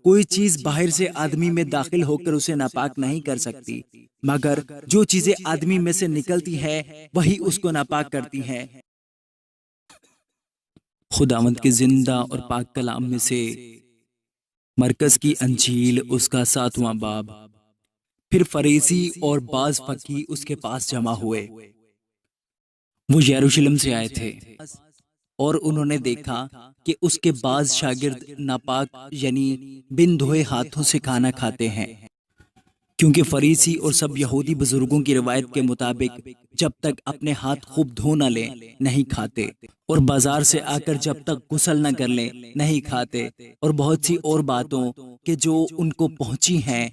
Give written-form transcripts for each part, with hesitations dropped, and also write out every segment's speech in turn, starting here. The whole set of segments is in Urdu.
کوئی چیز باہر سے آدمی میں داخل ہو کر اسے ناپاک نہیں کر سکتی، مگر جو چیزیں آدمی میں سے نکلتی ہے وہی اس کو ناپاک کرتی ہیں۔ خداوند کے زندہ اور پاک کلام میں سے مرکز کی انجیل اس کا 7واں باب۔ پھر فریسی اور بعض فقیہ اس کے پاس جمع ہوئے۔ وہ یروشلم سے آئے تھے اور انہوں نے دیکھا کہ اس کے بعض شاگرد ناپاک یعنی بن دھوئے ہاتھوں سے کھانا کھاتے ہیں، کیونکہ فریسی اور سب یہودی بزرگوں کی روایت کے مطابق جب تک اپنے ہاتھ خوب دھو نہ لیں نہیں کھاتے، اور بازار سے آ کر جب تک غسل نہ کر لیں نہیں کھاتے، اور بہت سی اور باتوں کہ جو ان کو پہنچی ہیں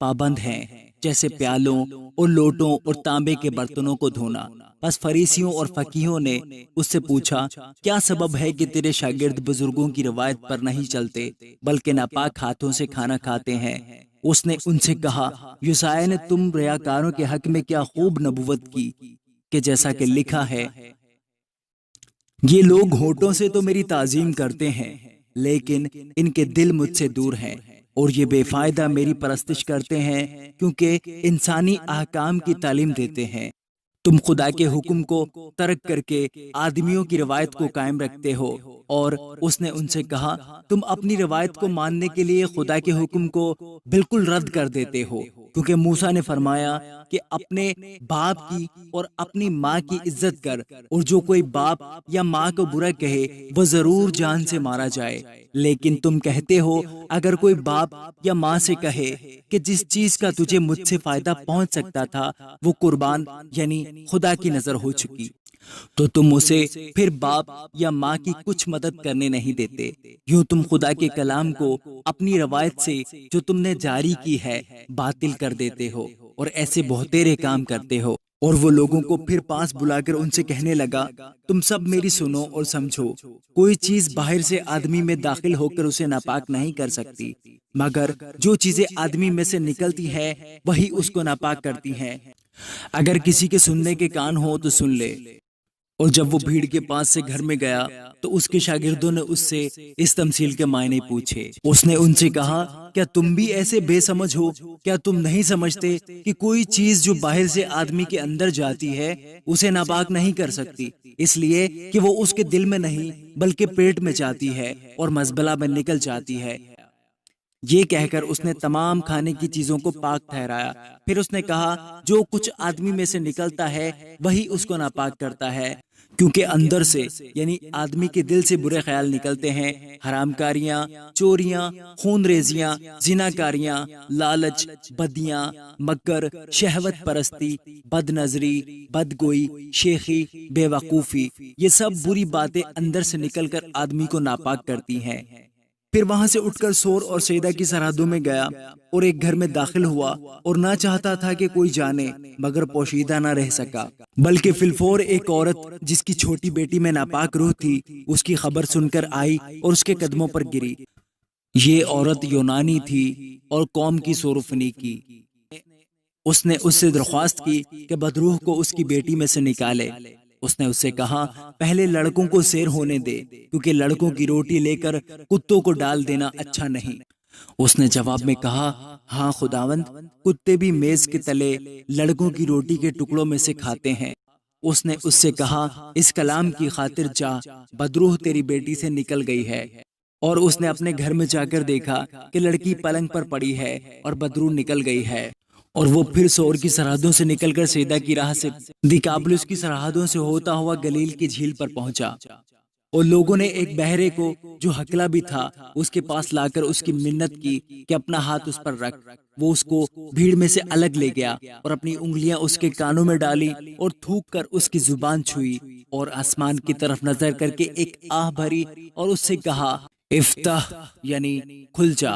پابند ہیں، جیسے پیالوں اور لوٹوں اور تانبے کے برتنوں کو دھونا۔ بس فریسیوں اور فقیہوں نے اس سے پوچھا، کیا سبب ہے کہ تیرے شاگرد بزرگوں کی روایت پر نہیں چلتے بلکہ ناپاک ہاتھوں سے کھانا کھاتے ہیں؟ اس نے ان سے کہا، یسایا نے تم ریاکاروں کے حق میں کیا خوب نبوت کی کہ جیسا کہ لکھا ہے، یہ لوگ ہونٹوں سے تو میری تعظیم کرتے ہیں لیکن ان کے دل مجھ سے دور ہیں، اور یہ بے فائدہ میری پرستش کرتے ہیں کیونکہ انسانی احکام کی تعلیم دیتے ہیں۔ تم خدا کے حکم کو ترک کر کے آدمیوں کی روایت کو قائم رکھتے ہو۔ اور اس نے ان سے کہا، تم اپنی روایت کو ماننے کے لیے خدا کے حکم کو بالکل رد کر دیتے ہو، کیونکہ موسیٰ نے فرمایا کہ اپنے باپ کی اور اپنی ماں کی عزت کر، اور جو کوئی باپ یا ماں کو برا کہے وہ ضرور جان سے مارا جائے۔ لیکن تم کہتے ہو، اگر کوئی باپ یا ماں سے کہے کہ جس چیز کا تجھے مجھ سے فائدہ پہنچ سکتا تھا وہ قربان یعنی خدا کی نظر ہو چکی، تو تم اسے پھر باپ یا ماں کی کچھ مدد کرنے نہیں دیتے۔ یوں تم خدا کے کلام کو اپنی روایت سے جو تم نے جاری کی ہے باطل کر دیتے ہو، اور ایسے بہتیرے کام کرتے ہو۔ اور وہ لوگوں کو پھر پاس بلا کر ان سے کہنے لگا، تم سب میری سنو اور سمجھو، کوئی چیز باہر سے آدمی میں داخل ہو کر اسے ناپاک نہیں کر سکتی، مگر جو چیزیں آدمی میں سے نکلتی ہے وہی اس کو ناپاک کرتی ہیں۔ اگر کسی کے سننے کے کان ہو تو سن لے۔ اور جب وہ بھیڑ کے پاس سے گھر میں گیا تو اس کے شاگردوں نے اس سے اس تمثیل کے معنی پوچھے۔ اس نے ان سے کہا، کیا تم بھی ایسے بے سمجھ ہو؟ کیا تم نہیں سمجھتے کہ کوئی چیز جو باہر سے آدمی کے اندر جاتی ہے اسے ناپاک نہیں کر سکتی، اس لیے کہ وہ اس کے دل میں نہیں بلکہ پیٹ میں جاتی ہے اور مزبلہ میں نکل جاتی ہے۔ یہ کہہ کر اس نے تمام کھانے کی چیزوں کو پاک ٹھہرایا۔ پھر اس نے کہا، جو کچھ آدمی میں سے نکلتا ہے وہی اس کو ناپاک کرتا ہے، کیونکہ اندر سے یعنی آدمی کے دل سے برے خیال نکلتے ہیں، حرام کاریاں، چوریاں، خون ریزیاں، زناکاریاں، لالچ، بدیاں، مکر، شہوت پرستی، بد نظری، بدگوئی، شیخی، بے وقوفی، یہ سب بری باتیں اندر سے نکل کر آدمی کو ناپاک کرتی ہیں۔ پھر وہاں سے اٹھ کر سور اور سیدہ کی سرحدوں میں گیا اور ایک گھر میں داخل ہوا، اور نہ چاہتا تھا کہ کوئی جانے، مگر پوشیدہ نہ رہ سکا، بلکہ فی الفور ایک عورت جس کی چھوٹی بیٹی میں ناپاک روح تھی اس کی خبر سن کر آئی اور اس کے قدموں پر گری۔ یہ عورت یونانی تھی اور قوم کی سوروفنی کی۔ اس نے اس سے درخواست کی کہ بدروح کو اس کی بیٹی میں سے نکالے۔ اس نے اس سے کہا، پہلے لڑکوں کو سیر ہونے دے، کیونکہ لڑکوں کی روٹی لے کر کتوں کو ڈال دینا اچھا نہیں۔ اس نے جواب میں کہا، ہاں خداوند، کتے بھی میز کے تلے لڑکوں کی روٹی کے ٹکڑوں میں سے کھاتے ہیں۔ اس نے اس سے کہا، اس کلام کی خاطر جا، بدروح تیری بیٹی سے نکل گئی ہے۔ اور اس نے اپنے گھر میں جا کر دیکھا کہ لڑکی پلنگ پر پڑی ہے اور بدروح نکل گئی ہے۔ اور وہ پھر سور کی سرحدوں سے نکل کر سیدہ کی راہ سے دیکابلس کی سرحدوں سے ہوتا ہوا گلیل کی جھیل پر پہنچا۔ اور لوگوں نے ایک بہرے کو جو ہکلا بھی تھا اس کے پاس لا کر اس کی منت کی کہ اپنا ہاتھ اس پر رکھ۔ وہ اس کو بھیڑ میں سے الگ لے گیا اور اپنی انگلیاں اس کے کانوں میں ڈالی اور تھوک کر اس کی زبان چھوئی، اور آسمان کی طرف نظر کر کے ایک آہ بھری اور اس سے کہا، افتح یعنی کھل جا۔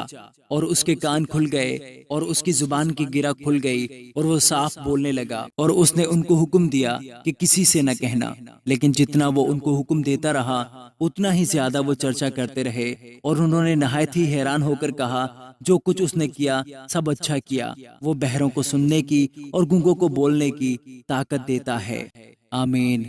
اور اس کے کان کھل گئے اور اس کی زبان کی گرہ کھل گئی اور وہ صاف بولنے لگا۔ اور اس نے ان کو حکم دیا کہ کسی سے نہ کہنا، لیکن جتنا وہ ان کو حکم دیتا رہا اتنا ہی زیادہ وہ چرچا کرتے رہے، اور انہوں نے نہایت ہی حیران ہو کر کہا، جو کچھ اس نے کیا سب اچھا کیا، وہ بہروں کو سننے کی اور گونگوں کو بولنے کی طاقت دیتا ہے۔ آمین۔